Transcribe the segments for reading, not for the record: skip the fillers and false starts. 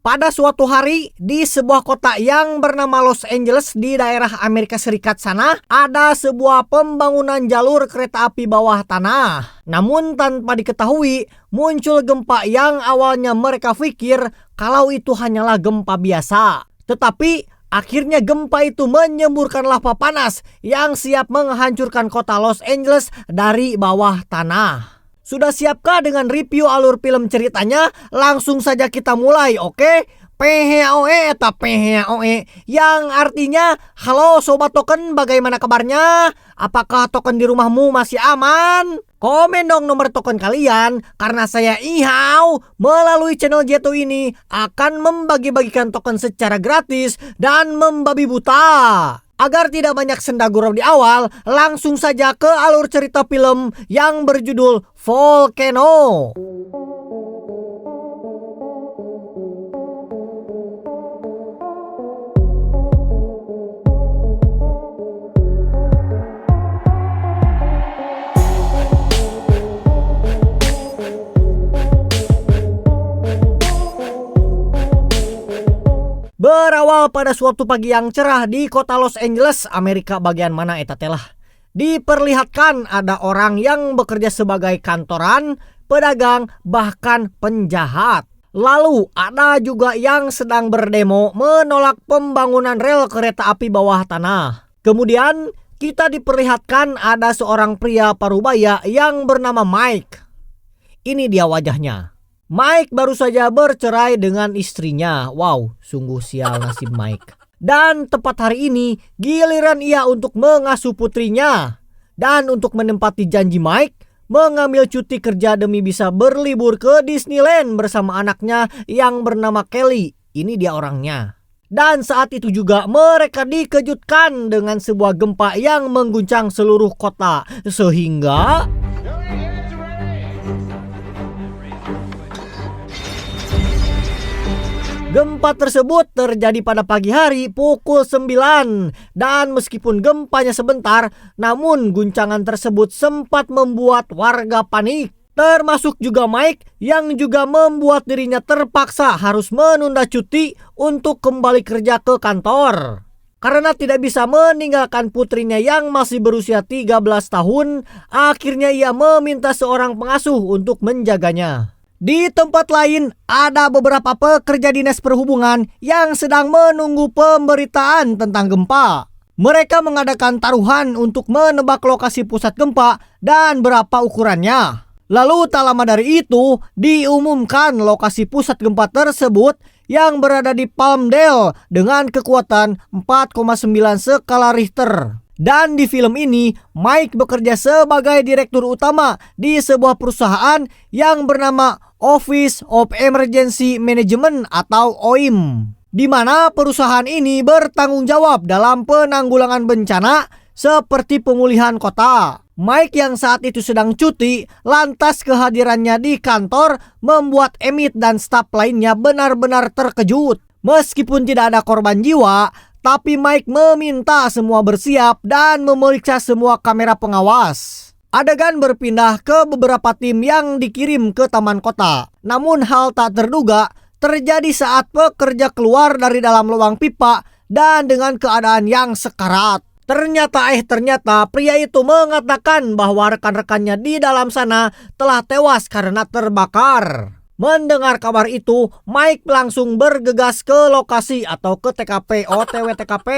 Pada suatu hari di sebuah kota yang bernama Los Angeles di daerah Amerika Serikat sana, ada sebuah pembangunan jalur kereta api bawah tanah. Namun tanpa diketahui, muncul gempa yang awalnya mereka pikir kalau itu hanyalah gempa biasa. Tetapi akhirnya gempa itu menyemburkan lava panas yang siap menghancurkan kota Los Angeles dari bawah tanah. Sudah siapkah dengan review alur film ceritanya? Langsung saja kita mulai, oke? PHOE eta PHOE yang artinya halo sobat token, bagaimana kabarnya? Apakah token di rumahmu masih aman? Komen dong nomor token kalian, karena saya Ihau melalui channel Jeto ini akan membagi-bagikan token secara gratis dan membabi buta. Agar tidak banyak senda gurau di awal, langsung saja ke alur cerita film yang berjudul Volcano. Berawal pada suatu pagi yang cerah di kota Los Angeles, Amerika bagian mana eta teh lah. Diperlihatkan ada orang yang bekerja sebagai kantoran, pedagang, bahkan penjahat. Lalu ada juga yang sedang berdemo menolak pembangunan rel kereta api bawah tanah. Kemudian kita diperlihatkan ada seorang pria parubaya yang bernama Mike. Ini dia wajahnya. Mike baru saja bercerai dengan istrinya. Wow, sungguh sial nasib Mike. Dan tepat hari ini, giliran ia untuk mengasuh putrinya. Dan untuk menempati janji Mike, mengambil cuti kerja demi bisa berlibur ke Disneyland bersama anaknya yang bernama Kelly. Ini dia orangnya. Dan saat itu juga mereka dikejutkan dengan sebuah gempa yang mengguncang seluruh kota. Sehingga gempa tersebut terjadi pada pagi hari pukul 9 dan meskipun gempanya sebentar, namun guncangan tersebut sempat membuat warga panik. Termasuk juga Mike yang juga membuat dirinya terpaksa harus menunda cuti untuk kembali kerja ke kantor. Karena tidak bisa meninggalkan putrinya yang masih berusia 13 tahun, akhirnya ia meminta seorang pengasuh untuk menjaganya. Di tempat lain, ada beberapa pekerja dinas perhubungan yang sedang menunggu pemberitaan tentang gempa. Mereka mengadakan taruhan untuk menebak lokasi pusat gempa dan berapa ukurannya. Lalu tak lama dari itu, diumumkan lokasi pusat gempa tersebut yang berada di Palmdale dengan kekuatan 4,9 skala Richter. Dan di film ini, Mike bekerja sebagai direktur utama di sebuah perusahaan yang bernama Office of Emergency Management atau OIM, di mana perusahaan ini bertanggung jawab dalam penanggulangan bencana seperti pemulihan kota. Mike yang saat itu sedang cuti, lantas kehadirannya di kantor membuat Emmett dan staf lainnya benar-benar terkejut. Meskipun tidak ada korban jiwa, tapi Mike meminta semua bersiap dan memeriksa semua kamera pengawas. Adegan berpindah ke beberapa tim yang dikirim ke taman kota. Namun hal tak terduga terjadi saat pekerja keluar dari dalam lubang pipa dan dengan keadaan yang sekarat. Ternyata pria itu mengatakan bahwa rekan-rekannya di dalam sana telah tewas karena terbakar. Mendengar kabar itu, Mike langsung bergegas ke lokasi atau ke TKP, OTW TKP.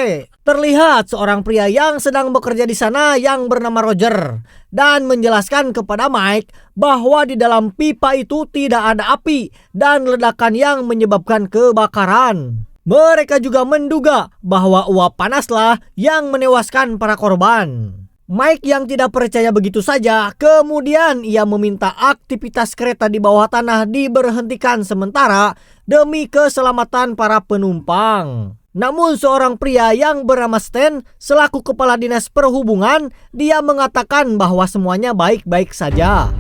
Terlihat seorang pria yang sedang bekerja di sana yang bernama Roger dan menjelaskan kepada Mike bahwa di dalam pipa itu tidak ada api dan ledakan yang menyebabkan kebakaran. Mereka juga menduga bahwa uap panaslah yang menewaskan para korban. Mike yang tidak percaya begitu saja, kemudian ia meminta aktivitas kereta di bawah tanah diberhentikan sementara demi keselamatan para penumpang. Namun seorang pria yang bernama Stan selaku kepala dinas perhubungan, dia mengatakan bahwa semuanya baik-baik saja.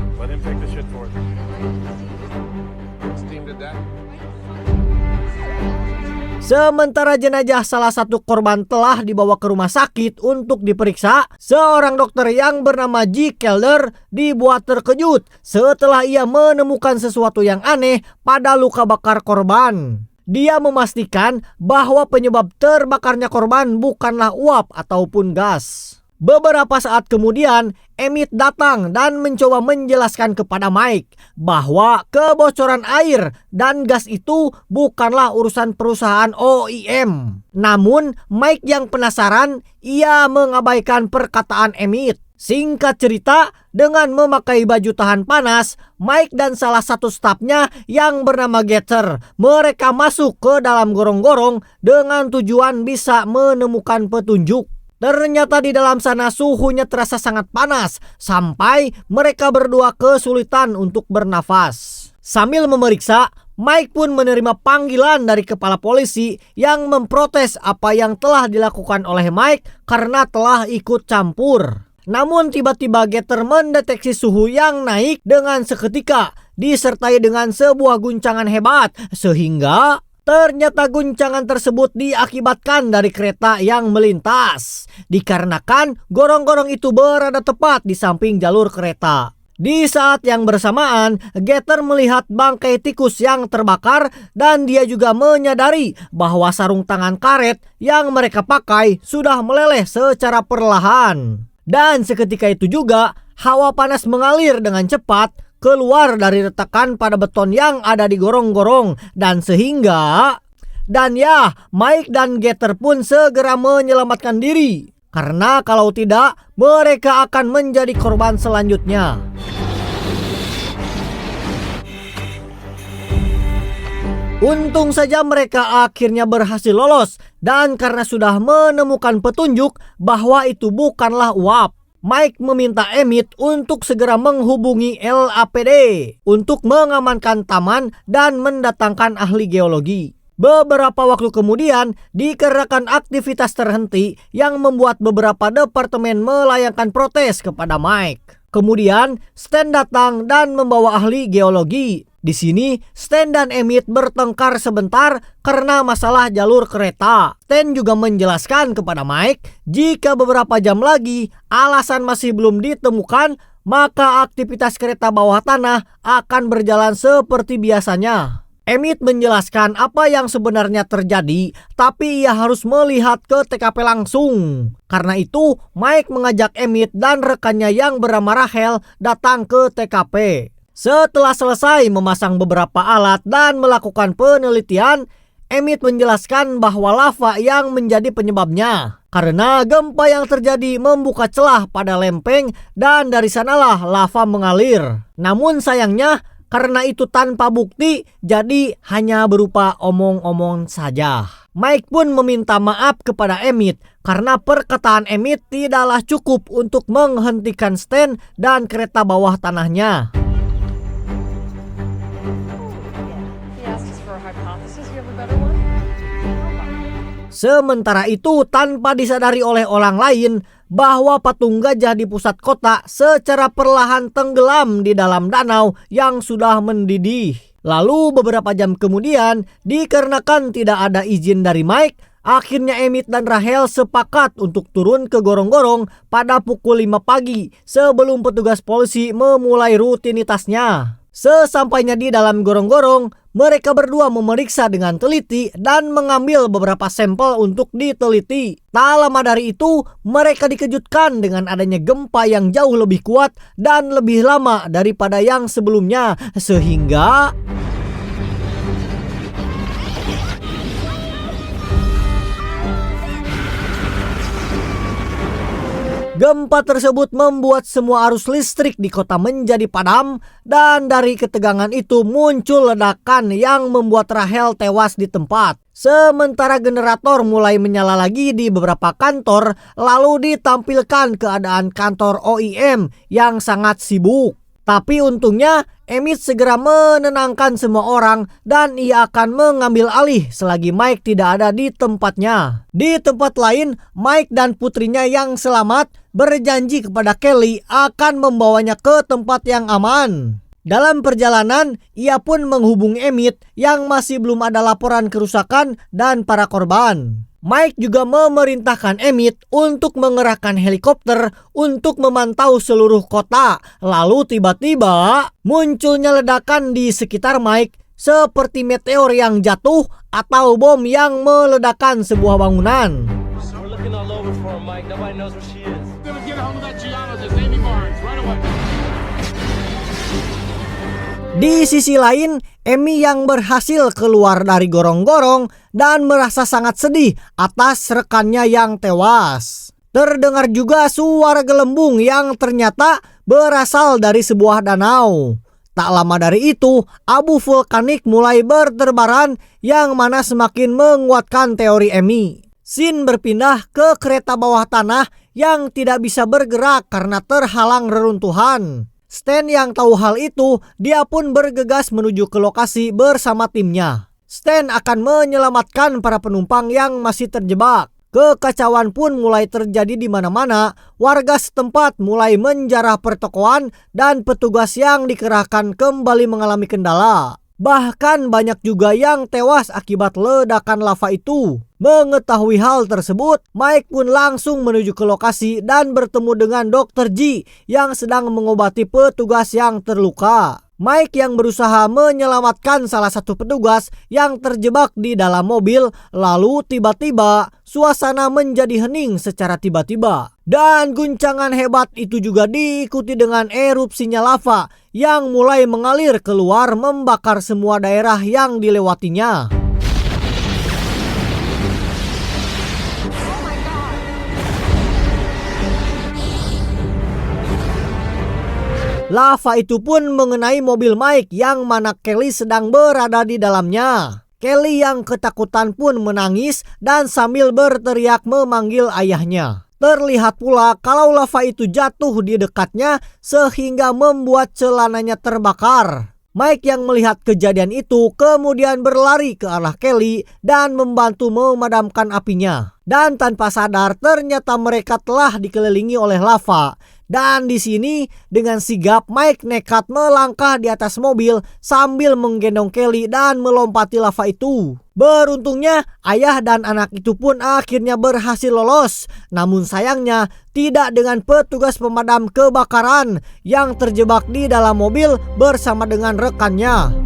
Sementara jenazah salah satu korban telah dibawa ke rumah sakit untuk diperiksa, seorang dokter yang bernama G. Kelder dibuat terkejut setelah ia menemukan sesuatu yang aneh pada luka bakar korban. Dia memastikan bahwa penyebab terbakarnya korban bukanlah uap ataupun gas. Beberapa saat kemudian, Emmett datang dan mencoba menjelaskan kepada Mike bahwa kebocoran air dan gas itu bukanlah urusan perusahaan OEM. Namun, Mike yang penasaran, ia mengabaikan perkataan Emmett. Singkat cerita, dengan memakai baju tahan panas, Mike dan salah satu stafnya yang bernama Gator, mereka masuk ke dalam gorong-gorong dengan tujuan bisa menemukan petunjuk. Ternyata di dalam sana suhunya terasa sangat panas sampai mereka berdua kesulitan untuk bernafas. Sambil memeriksa, Mike pun menerima panggilan dari kepala polisi yang memprotes apa yang telah dilakukan oleh Mike karena telah ikut campur. Namun tiba-tiba Gator mendeteksi suhu yang naik dengan seketika disertai dengan sebuah guncangan hebat sehingga ternyata guncangan tersebut diakibatkan dari kereta yang melintas, dikarenakan gorong-gorong itu berada tepat di samping jalur kereta. Di saat yang bersamaan, Gator melihat bangkai tikus yang terbakar dan dia juga menyadari bahwa sarung tangan karet yang mereka pakai sudah meleleh secara perlahan. Dan seketika itu juga, hawa panas mengalir dengan cepat keluar dari retakan pada beton yang ada di gorong-gorong dan Mike dan Gator pun segera menyelamatkan diri karena kalau tidak mereka akan menjadi korban selanjutnya. Untung saja mereka akhirnya berhasil lolos dan karena sudah menemukan petunjuk bahwa itu bukanlah uap, Mike meminta Emmett untuk segera menghubungi LAPD untuk mengamankan taman dan mendatangkan ahli geologi. Beberapa waktu kemudian, dikarenakan aktivitas terhenti yang membuat beberapa departemen melayangkan protes kepada Mike. Kemudian, Stan datang dan membawa ahli geologi. Di sini, Stan dan Emmett bertengkar sebentar karena masalah jalur kereta. Stan juga menjelaskan kepada Mike, jika beberapa jam lagi alasan masih belum ditemukan, maka aktivitas kereta bawah tanah akan berjalan seperti biasanya. Emmett menjelaskan apa yang sebenarnya terjadi, tapi ia harus melihat ke TKP langsung. Karena itu, Mike mengajak Emmett dan rekannya yang bernama Rachel datang ke TKP. Setelah selesai memasang beberapa alat dan melakukan penelitian, Emmett menjelaskan bahwa lava yang menjadi penyebabnya. Karena gempa yang terjadi membuka celah pada lempeng dan dari sanalah lava mengalir. Namun sayangnya, karena itu tanpa bukti, jadi hanya berupa omong-omong saja. Mike pun meminta maaf kepada Emmett karena perkataan Emmett tidaklah cukup untuk menghentikan Stan dan kereta bawah tanahnya. Sementara itu, tanpa disadari oleh orang lain bahwa patung gajah di pusat kota secara perlahan tenggelam di dalam danau yang sudah mendidih. Lalu beberapa jam kemudian, dikarenakan tidak ada izin dari Mike, akhirnya Emmett dan Rachel sepakat untuk turun ke gorong-gorong pada pukul 5 pagi sebelum petugas polisi memulai rutinitasnya. Sesampainya di dalam gorong-gorong, mereka berdua memeriksa dengan teliti dan mengambil beberapa sampel untuk diteliti. Tak lama dari itu, mereka dikejutkan dengan adanya gempa yang jauh lebih kuat dan lebih lama daripada yang sebelumnya, sehingga gempa tersebut membuat semua arus listrik di kota menjadi padam dan dari ketegangan itu muncul ledakan yang membuat Rachel tewas di tempat. Sementara generator mulai menyala lagi di beberapa kantor, lalu ditampilkan keadaan kantor OEM yang sangat sibuk. Tapi untungnya Emmett segera menenangkan semua orang dan ia akan mengambil alih selagi Mike tidak ada di tempatnya. Di tempat lain, Mike dan putrinya yang selamat berjanji kepada Kelly akan membawanya ke tempat yang aman. Dalam perjalanan, ia pun menghubungi Emmett yang masih belum ada laporan kerusakan dan para korban. Mike juga memerintahkan Emmett untuk mengerahkan helikopter untuk memantau seluruh kota. Lalu tiba-tiba munculnya ledakan di sekitar Mike seperti meteor yang jatuh atau bom yang meledakkan sebuah bangunan. Di sisi lain, Emi yang berhasil keluar dari gorong-gorong dan merasa sangat sedih atas rekannya yang tewas. Terdengar juga suara gelembung yang ternyata berasal dari sebuah danau. Tak lama dari itu, abu vulkanik mulai berterbaran yang mana semakin menguatkan teori Emi. Shin berpindah ke kereta bawah tanah yang tidak bisa bergerak karena terhalang reruntuhan. Stan yang tahu hal itu, dia pun bergegas menuju ke lokasi bersama timnya. Stan akan menyelamatkan para penumpang yang masih terjebak. Kekacauan pun mulai terjadi di mana-mana. Warga setempat mulai menjarah pertokoan dan petugas yang dikerahkan kembali mengalami kendala. Bahkan banyak juga yang tewas akibat ledakan lava itu. Mengetahui hal tersebut, Mike pun langsung menuju ke lokasi dan bertemu dengan Dr. G yang sedang mengobati petugas yang terluka. Mike yang berusaha menyelamatkan salah satu petugas yang terjebak di dalam mobil, lalu tiba-tiba suasana menjadi hening secara tiba-tiba. Dan guncangan hebat itu juga diikuti dengan erupsinya lava yang mulai mengalir keluar membakar semua daerah yang dilewatinya. Lava itu pun mengenai mobil Mike yang mana Kelly sedang berada di dalamnya. Kelly yang ketakutan pun menangis dan sambil berteriak memanggil ayahnya. Terlihat pula kalau lava itu jatuh di dekatnya sehingga membuat celananya terbakar. Mike yang melihat kejadian itu kemudian berlari ke arah Kelly dan membantu memadamkan apinya. Dan tanpa sadar ternyata mereka telah dikelilingi oleh lava. Dan di sini dengan sigap Mike nekat melangkah di atas mobil sambil menggendong Kelly dan melompati lava itu. Beruntungnya ayah dan anak itu pun akhirnya berhasil lolos. Namun sayangnya tidak dengan petugas pemadam kebakaran yang terjebak di dalam mobil bersama dengan rekannya.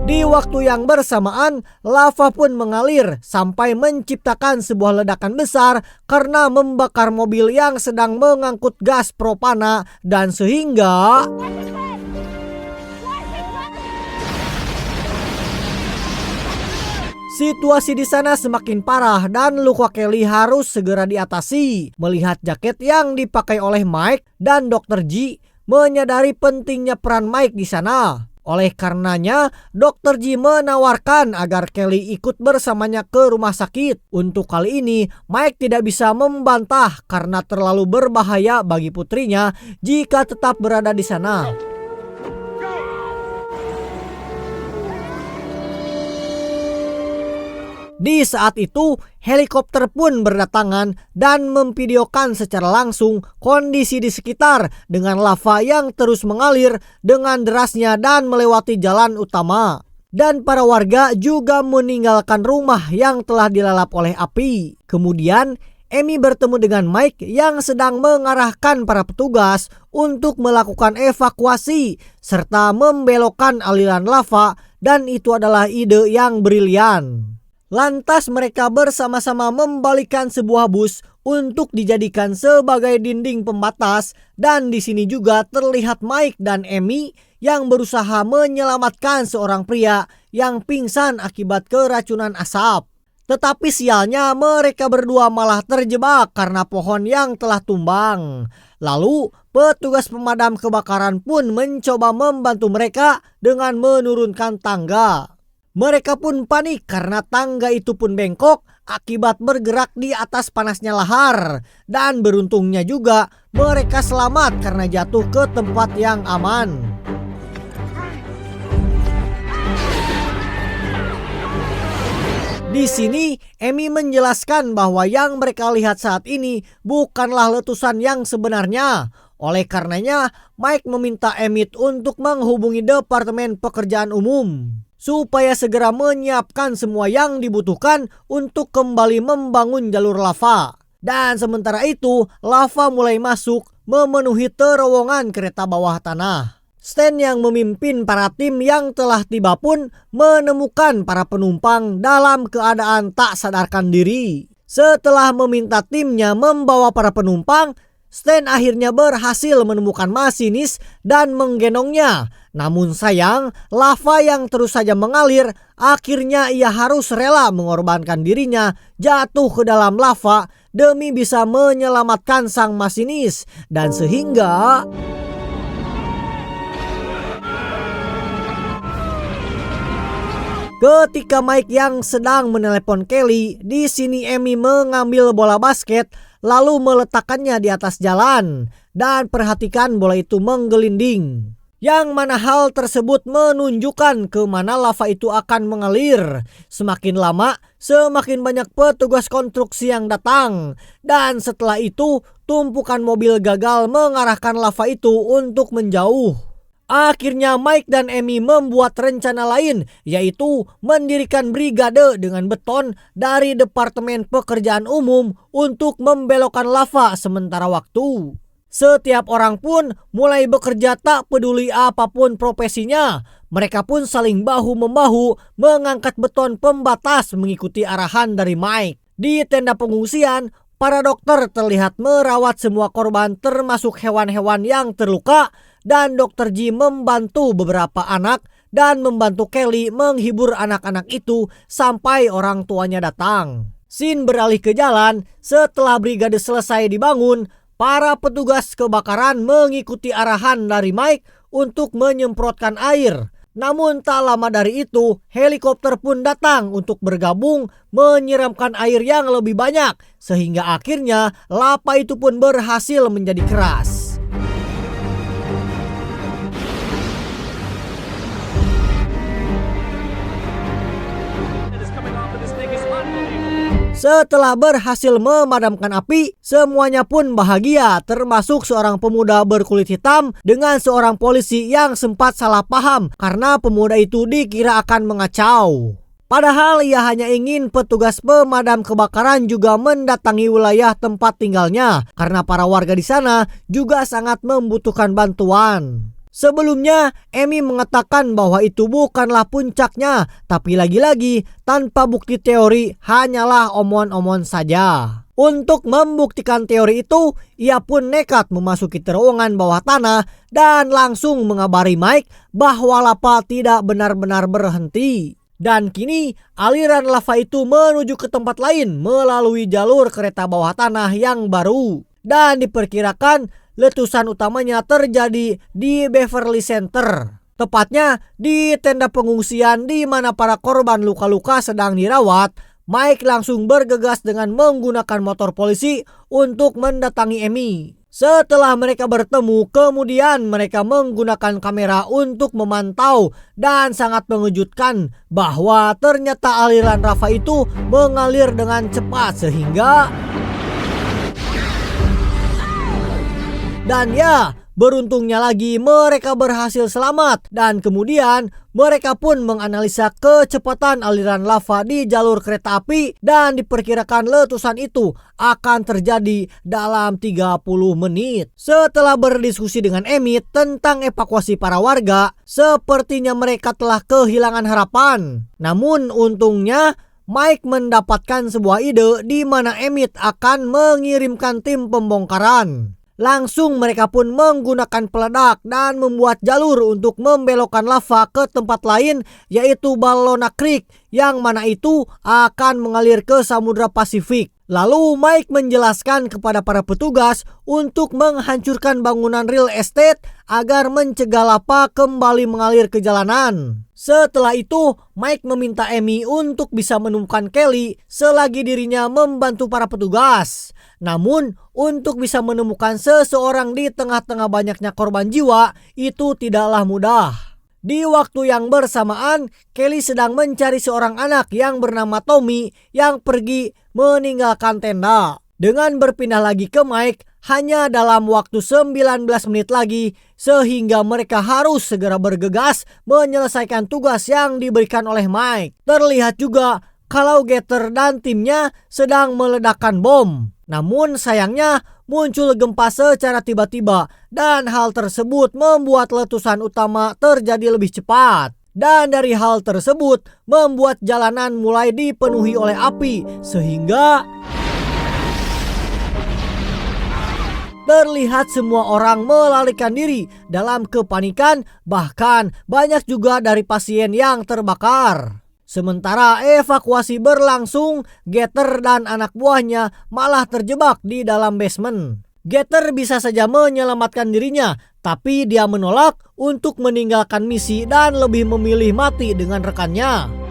Di waktu yang bersamaan, lava pun mengalir sampai menciptakan sebuah ledakan besar karena membakar mobil yang sedang mengangkut gas propana dan sehingga situasi di sana semakin parah dan luka Kelly harus segera diatasi. Melihat jaket yang dipakai oleh Mike dan Dr. G menyadari pentingnya peran Mike di sana. Oleh karenanya, Dr. G menawarkan agar Kelly ikut bersamanya ke rumah sakit. Untuk kali ini, Mike tidak bisa membantah karena terlalu berbahaya bagi putrinya jika tetap berada di sana. Di saat itu, helikopter pun berdatangan dan memvideokan secara langsung kondisi di sekitar dengan lava yang terus mengalir dengan derasnya dan melewati jalan utama. Dan para warga juga meninggalkan rumah yang telah dilalap oleh api. Kemudian, Emi bertemu dengan Mike yang sedang mengarahkan para petugas untuk melakukan evakuasi serta membelokkan aliran lava, dan itu adalah ide yang brilian. Lantas mereka bersama-sama membalikkan sebuah bus untuk dijadikan sebagai dinding pembatas, dan di sini juga terlihat Mike dan Emi yang berusaha menyelamatkan seorang pria yang pingsan akibat keracunan asap. Tetapi sialnya mereka berdua malah terjebak karena pohon yang telah tumbang. Lalu petugas pemadam kebakaran pun mencoba membantu mereka dengan menurunkan tangga. Mereka pun panik karena tangga itu pun bengkok akibat bergerak di atas panasnya lahar. Dan beruntungnya juga mereka selamat karena jatuh ke tempat yang aman. Di sini, Emi menjelaskan bahwa yang mereka lihat saat ini bukanlah letusan yang sebenarnya. Oleh karenanya, Mike meminta Emmett untuk menghubungi Departemen Pekerjaan Umum supaya segera menyiapkan semua yang dibutuhkan untuk kembali membangun jalur lava. Dan sementara itu, lava mulai masuk memenuhi terowongan kereta bawah tanah. Stan yang memimpin para tim yang telah tiba pun menemukan para penumpang dalam keadaan tak sadarkan diri. Setelah meminta timnya membawa para penumpang, Stan akhirnya berhasil menemukan masinis dan menggendongnya. Namun sayang, lava yang terus saja mengalir, akhirnya ia harus rela mengorbankan dirinya jatuh ke dalam lava demi bisa menyelamatkan sang masinis. Dan sehingga ketika Mike yang sedang menelepon Kelly, di sini Amy mengambil bola basket lalu meletakkannya di atas jalan. Dan perhatikan bola itu menggelinding. Yang mana hal tersebut menunjukkan ke mana lava itu akan mengalir. Semakin lama, semakin banyak petugas konstruksi yang datang. Dan setelah itu, tumpukan mobil gagal mengarahkan lava itu untuk menjauh. Akhirnya Mike dan Amy membuat rencana lain, yaitu mendirikan brigade dengan beton dari Departemen Pekerjaan Umum untuk membelokkan lava sementara waktu. Setiap orang pun mulai bekerja tak peduli apapun profesinya. Mereka pun saling bahu-membahu mengangkat beton pembatas mengikuti arahan dari Mike. Di tenda pengungsian, para dokter terlihat merawat semua korban termasuk hewan-hewan yang terluka. Dan Dr. G membantu beberapa anak dan membantu Kelly menghibur anak-anak itu sampai orang tuanya datang. Scene beralih ke jalan. Setelah brigade selesai dibangun, para petugas kebakaran mengikuti arahan dari Mike untuk menyemprotkan air. Namun tak lama dari itu, helikopter pun datang untuk bergabung menyiramkan air yang lebih banyak. Sehingga akhirnya lava itu pun berhasil menjadi keras. Setelah berhasil memadamkan api, semuanya pun bahagia, termasuk seorang pemuda berkulit hitam dengan seorang polisi yang sempat salah paham karena pemuda itu dikira akan mengacau. Padahal ia hanya ingin petugas pemadam kebakaran juga mendatangi wilayah tempat tinggalnya karena para warga di sana juga sangat membutuhkan bantuan. Sebelumnya, Amy mengatakan bahwa itu bukanlah puncaknya, tapi lagi-lagi tanpa bukti teori hanyalah omon-omon saja. Untuk membuktikan teori itu, ia pun nekat memasuki terowongan bawah tanah dan langsung mengabari Mike bahwa lava tidak benar-benar berhenti. Dan kini aliran lava itu menuju ke tempat lain melalui jalur kereta bawah tanah yang baru. Dan diperkirakan letusan utamanya terjadi di Beverly Center. Tepatnya di tenda pengungsian di mana para korban luka-luka sedang dirawat. Mike langsung bergegas dengan menggunakan motor polisi untuk mendatangi Amy. Setelah mereka bertemu, kemudian mereka menggunakan kamera untuk memantau dan sangat mengejutkan bahwa ternyata aliran lava itu mengalir dengan cepat sehingga dan ya, beruntungnya lagi mereka berhasil selamat dan kemudian mereka pun menganalisa kecepatan aliran lava di jalur kereta api dan diperkirakan letusan itu akan terjadi dalam 30 menit. Setelah berdiskusi dengan Amy tentang evakuasi para warga, sepertinya mereka telah kehilangan harapan. Namun untungnya Mike mendapatkan sebuah ide di mana Emmett akan mengirimkan tim pembongkaran. Langsung mereka pun menggunakan peledak dan membuat jalur untuk membelokkan lava ke tempat lain, yaitu Ballona Creek, yang mana itu akan mengalir ke Samudra Pasifik. Lalu Mike menjelaskan kepada para petugas untuk menghancurkan bangunan real estate agar mencegah lava kembali mengalir ke jalanan. Setelah itu, Mike meminta Amy untuk bisa menemukan Kelly selagi dirinya membantu para petugas. Namun, untuk bisa menemukan seseorang di tengah-tengah banyaknya korban jiwa, itu tidaklah mudah. Di waktu yang bersamaan, Kelly sedang mencari seorang anak yang bernama Tommy yang pergi meninggalkan tenda. Dengan berpindah lagi ke Mike, hanya dalam waktu 19 menit lagi, sehingga mereka harus segera bergegas menyelesaikan tugas yang diberikan oleh Mike. Terlihat juga kalau Gator dan timnya sedang meledakkan bom. Namun sayangnya muncul gempa secara tiba-tiba dan hal tersebut membuat letusan utama terjadi lebih cepat. Dan dari hal tersebut membuat jalanan mulai dipenuhi oleh api sehingga terlihat semua orang melarikan diri dalam kepanikan, bahkan banyak juga dari pasien yang terbakar. Sementara evakuasi berlangsung, Getter dan anak buahnya malah terjebak di dalam basement. Getter bisa saja menyelamatkan dirinya, tapi dia menolak untuk meninggalkan misi dan lebih memilih mati dengan rekannya.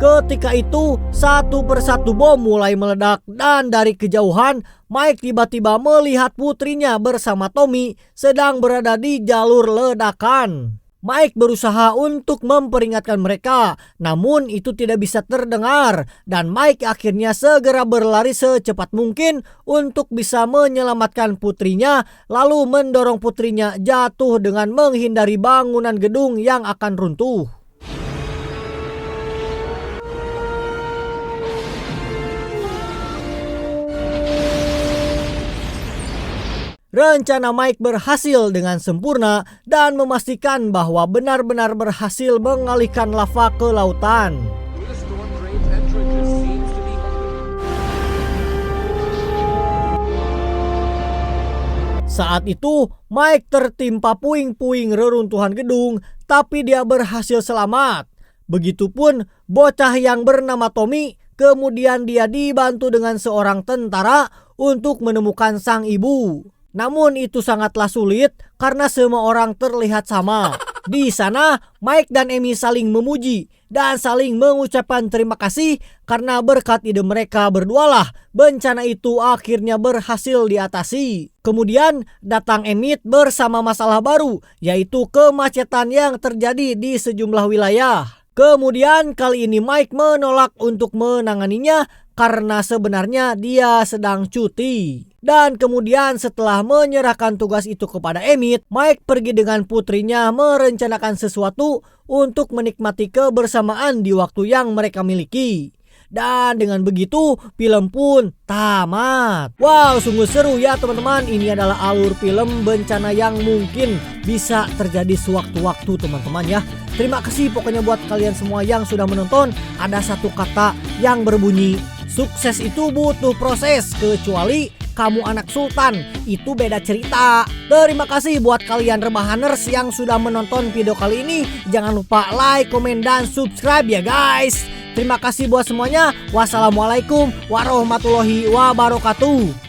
Ketika itu, satu persatu bom mulai meledak dan dari kejauhan, Mike tiba-tiba melihat putrinya bersama Tommy sedang berada di jalur ledakan. Mike berusaha untuk memperingatkan mereka, namun itu tidak bisa terdengar dan Mike akhirnya segera berlari secepat mungkin untuk bisa menyelamatkan putrinya, lalu mendorong putrinya jatuh dengan menghindari bangunan gedung yang akan runtuh. Rencana Mike berhasil dengan sempurna dan memastikan bahwa benar-benar berhasil mengalihkan lava ke lautan. Saat itu, Mike tertimpa puing-puing reruntuhan gedung, tapi dia berhasil selamat. Begitupun bocah yang bernama Tommy, kemudian dia dibantu dengan seorang tentara untuk menemukan sang ibu. Namun itu sangatlah sulit karena semua orang terlihat sama. Di sana, Mike dan Amy saling memuji dan saling mengucapkan terima kasih karena berkat ide mereka berdualah bencana itu akhirnya berhasil diatasi. Kemudian datang Emmett bersama masalah baru, yaitu kemacetan yang terjadi di sejumlah wilayah. Kemudian kali ini Mike menolak untuk menanganinya karena sebenarnya dia sedang cuti. Dan kemudian setelah menyerahkan tugas itu kepada Emmett, Mike pergi dengan putrinya merencanakan sesuatu untuk menikmati kebersamaan di waktu yang mereka miliki. Dan dengan begitu film pun tamat. Wow, sungguh seru ya teman-teman. Ini adalah alur film bencana yang mungkin bisa terjadi sewaktu-waktu teman-teman ya. Terima kasih pokoknya buat kalian semua yang sudah menonton. Ada satu kata yang berbunyi, sukses itu butuh proses, kecuali kamu anak sultan, itu beda cerita. Terima kasih buat kalian rebahaners yang sudah menonton video kali ini. Jangan lupa like, komen, dan subscribe ya guys. Terima kasih buat semuanya. Wassalamualaikum warahmatullahi wabarakatuh.